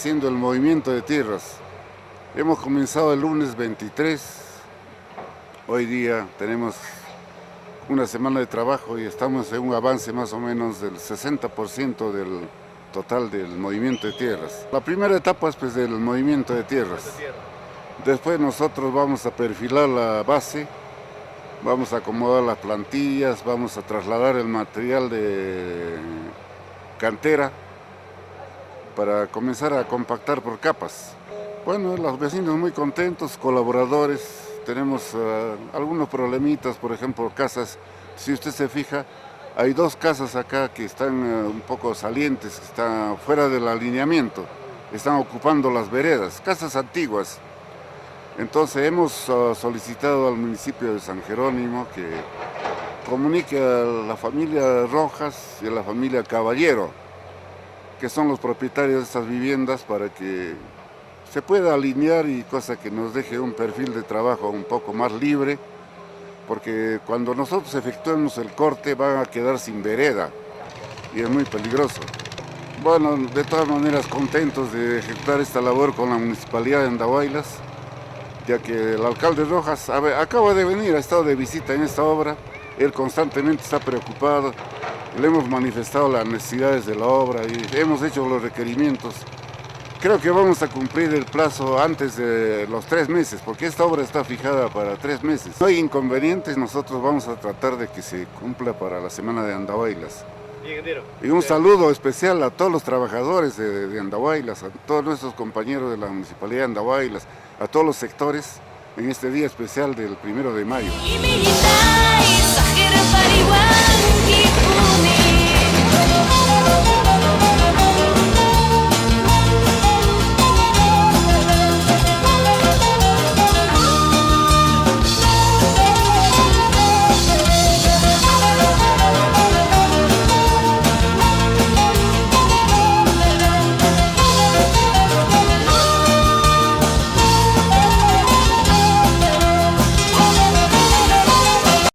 Haciendo el movimiento de tierras. Hemos comenzado el lunes 23. Hoy día tenemos una semana de trabajo y estamos en un avance más o menos del 60% del total del movimiento de tierras. La primera etapa es pues, del movimiento de tierras. Después nosotros vamos a perfilar la base, vamos a acomodar las plantillas, vamos a trasladar el material de cantera para comenzar a compactar por capas. Bueno, los vecinos muy contentos, colaboradores, tenemos algunos problemitas, por ejemplo, casas, si usted se fija, hay dos casas acá que están un poco salientes, que están fuera del alineamiento, están ocupando las veredas, casas antiguas. Entonces hemos solicitado al municipio de San Jerónimo que comunique a la familia Rojas y a la familia Caballero, que son los propietarios de estas viviendas, para que se pueda alinear y cosa que nos deje un perfil de trabajo un poco más libre, porque cuando nosotros efectuemos el corte van a quedar sin vereda y es muy peligroso. Bueno, de todas maneras contentos de ejecutar esta labor con la Municipalidad de Andahuaylas, ya que el alcalde Rojas acaba de venir, ha estado de visita en esta obra, él constantemente está preocupado, le hemos manifestado las necesidades de la obra y hemos hecho los requerimientos. Creo que vamos a cumplir el plazo antes de los 3 meses, porque esta obra está fijada para 3 meses. No hay inconvenientes, nosotros vamos a tratar de que se cumpla para la semana de Andahuaylas. Y un saludo especial a todos los trabajadores de Andahuaylas, a todos nuestros compañeros de la Municipalidad de Andahuaylas, a todos los sectores en este día especial del 1 de mayo.